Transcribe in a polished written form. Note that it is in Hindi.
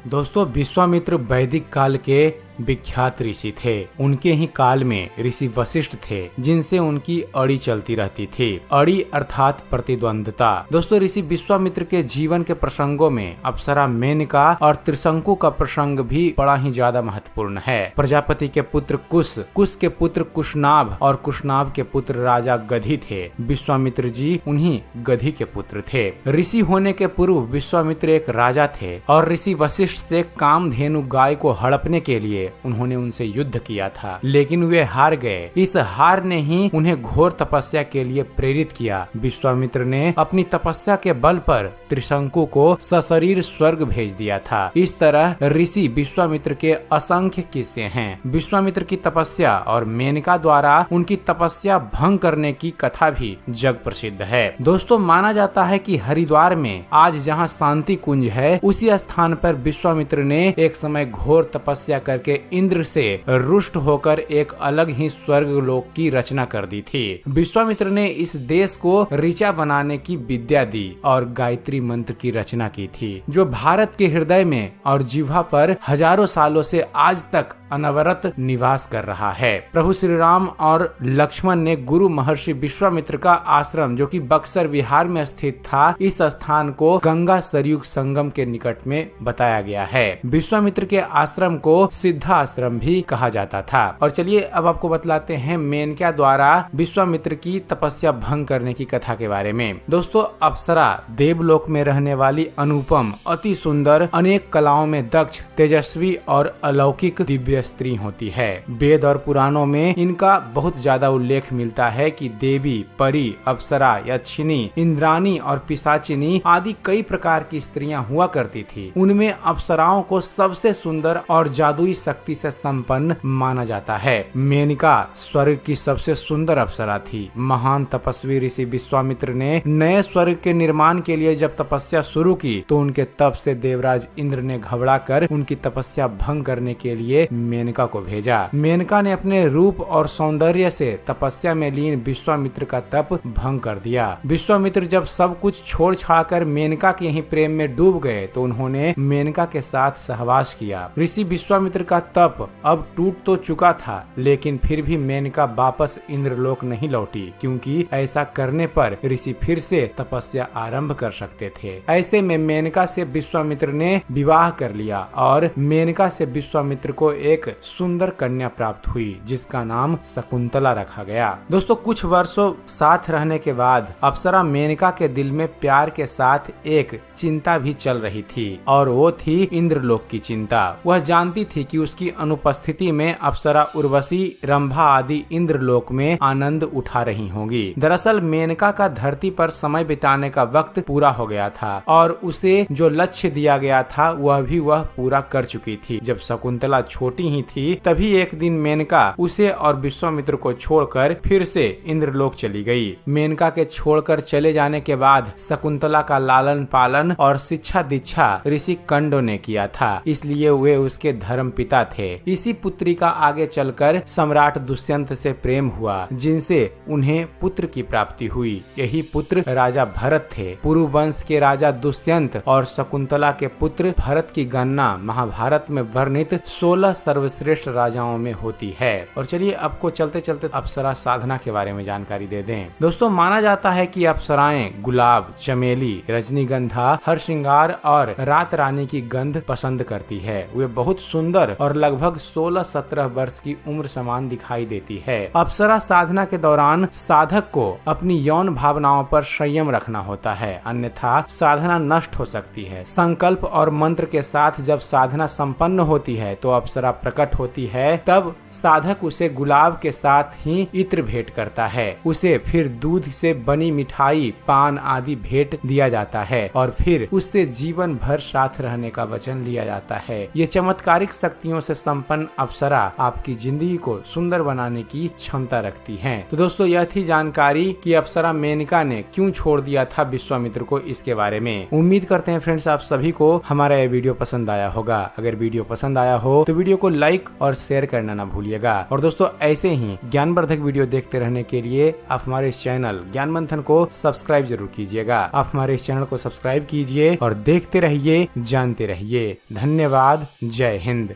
दोस्तों, विश्वामित्र वैदिक काल के विख्यात ऋषि थे। उनके ही काल में ऋषि वशिष्ठ थे, जिनसे उनकी अड़ी चलती रहती थी। अड़ी अर्थात प्रतिद्वंदता। दोस्तों, ऋषि विश्वामित्र के जीवन के प्रसंगों में अप्सरा मेनका और त्रिशंकु का प्रसंग भी बड़ा ही ज्यादा महत्वपूर्ण है। प्रजापति के पुत्र कुश, कुश के पुत्र कुशनाभ और कुशनाभ के पुत्र राजा गधी थे। विश्वामित्र जी उन्हीं गधी के पुत्र थे। ऋषि होने के पूर्व विश्वामित्र एक राजा थे और ऋषि वशिष्ठ से कामधेनु गाय को हड़पने के लिए उन्होंने उनसे युद्ध किया था, लेकिन वे हार गए। इस हार ने ही उन्हें घोर तपस्या के लिए प्रेरित किया। विश्वामित्र ने अपनी तपस्या के बल पर त्रिशंकु को सशरीर स्वर्ग भेज दिया था। इस तरह ऋषि विश्वामित्र के असंख्य किस्से हैं। विश्वामित्र की तपस्या और मेनका द्वारा उनकी तपस्या भंग करने की कथा भी जग प्रसिद्ध है। दोस्तों, माना जाता है कि हरिद्वार में आज जहाँ शांति कुंज है, उसी स्थान पर विश्वामित्र ने एक समय घोर तपस्या करके इंद्र से रुष्ट होकर एक अलग ही स्वर्ग लोक की रचना कर दी थी। विश्वामित्र ने इस देश को ऋचा बनाने की विद्या दी और गायत्री मंत्र की रचना की थी, जो भारत के हृदय में और जिह्वा पर हजारों सालों से आज तक अनवरत निवास कर रहा है। प्रभु श्री राम और लक्ष्मण ने गुरु महर्षि विश्वामित्र का आश्रम, जो कि बक्सर बिहार में स्थित था, इस स्थान को गंगा सरयू संगम के निकट में बताया गया है। विश्वामित्र के आश्रम को सिद्धा आश्रम भी कहा जाता था। और चलिए अब आपको बतलाते हैं मेनका द्वारा विश्वामित्र की तपस्या भंग करने की कथा के बारे में। दोस्तों, अप्सरा देवलोक में रहने वाली अनुपम, अति सुंदर, अनेक कलाओं में दक्ष, तेजस्वी और अलौकिक दिव्य स्त्री होती है। वेद और पुराणों में इनका बहुत ज्यादा उल्लेख मिलता है कि देवी, परी, अप्सरा, यक्षिनी, इंद्रानी और पिशाचिनी आदि कई प्रकार की स्त्रियां हुआ करती थी। उनमें अप्सराओं को सबसे सुंदर और जादुई शक्ति से संपन्न माना जाता है। मेनका स्वर्ग की सबसे सुंदर अप्सरा थी। महान तपस्वी ऋषि विश्वामित्र ने नए स्वर्ग के निर्माण के लिए जब तपस्या शुरू की, तो उनके तप से देवराज इंद्र ने घबराकर उनकी तपस्या भंग करने के लिए मेनका को भेजा। मेनका ने अपने रूप और सौंदर्य से तपस्या में लीन विश्वामित्र का तप भंग कर दिया। विश्वामित्र जब सब कुछ छोड़ छाड़कर मेनका के ही प्रेम में डूब गए, तो उन्होंने मेनका के साथ सहवास किया। ऋषि विश्वामित्र का तप अब टूट तो चुका था, लेकिन फिर भी मेनका वापस इंद्रलोक नहीं लौटी, क्योंकि ऐसा करने पर ऋषि फिर से तपस्या आरंभ कर सकते थे। ऐसे में मेनका से विश्वामित्र ने विवाह कर लिया और मेनका से विश्वामित्र को एक सुंदर कन्या प्राप्त हुई, जिसका नाम शकुंतला रखा गया। दोस्तों, कुछ वर्षों साथ रहने के बाद अप्सरा मेनका के दिल में प्यार के साथ एक चिंता भी चल रही थी, और वो थी इंद्रलोक की चिंता। वह जानती थी कि उसकी अनुपस्थिति में अप्सरा उर्वशी, रंभा आदि इंद्रलोक में आनंद उठा रही होंगी। दरअसल मेनका का धरती पर समय बिताने का वक्त पूरा हो गया था और उसे जो लक्ष्य दिया गया था वह पूरा कर चुकी थी। जब शकुंतला छोटी ही थी, तभी एक दिन मेनका उसे और विश्वामित्र को छोड़कर फिर से इंद्रलोक चली गई। मेनका के छोड़कर चले जाने के बाद शकुंतला का लालन पालन और शिक्षा दीक्षा ऋषि कंडो ने किया था, इसलिए वे उसके धर्म पिता थे। इसी पुत्री का आगे चलकर सम्राट दुष्यंत से प्रेम हुआ, जिनसे उन्हें पुत्र की प्राप्ति हुई। यही पुत्र राजा भरत थे। पुरु वंश के राजा दुष्यंत और शकुंतला के पुत्र भरत की गणना महाभारत में वर्णित 16 सर्वश्रेष्ठ राजाओं में होती है। और चलिए आपको चलते चलते अप्सरा साधना के बारे में जानकारी दे दें। दोस्तों, माना जाता है कि अप्सराएं गुलाब, चमेली, रजनीगंधा, हरश्रृंगार और रात रानी की गंध पसंद करती है। वे बहुत सुंदर और लगभग 16-17 वर्ष की उम्र समान दिखाई देती है। अप्सरा साधना के दौरान साधक को अपनी यौन भावनाओं पर संयम रखना होता है, अन्यथा साधना नष्ट हो सकती है। संकल्प और मंत्र के साथ जब साधना संपन्न होती है, तो अप्सरा प्रकट होती है। तब साधक उसे गुलाब के साथ ही इत्र भेंट करता है। उसे फिर दूध से बनी मिठाई, पान आदि भेंट दिया जाता है और फिर उससे जीवन भर साथ रहने का वचन लिया जाता है। ये चमत्कारिक शक्तियों शक्तियों से संपन्न अप्सरा आपकी जिंदगी को सुंदर बनाने की क्षमता रखती हैं। तो दोस्तों यह थी जानकारी कि अप्सरा मेनका ने क्यों छोड़ दिया था विश्वामित्र को, इसके बारे में। उम्मीद करते हैं फ्रेंड्स आप सभी को हमारा यह वीडियो पसंद आया होगा। अगर वीडियो पसंद आया हो तो वीडियो को लाइक और शेयर करना ना भूलिएगा। और दोस्तों ऐसे ही ज्ञानवर्धक वीडियो देखते रहने के लिए आप हमारे इस चैनल ज्ञान मंथन को सब्सक्राइब जरूर कीजिएगा। आप हमारे इस चैनल को सब्सक्राइब कीजिए और देखते रहिए, जानते रहिए। धन्यवाद। जय हिंद।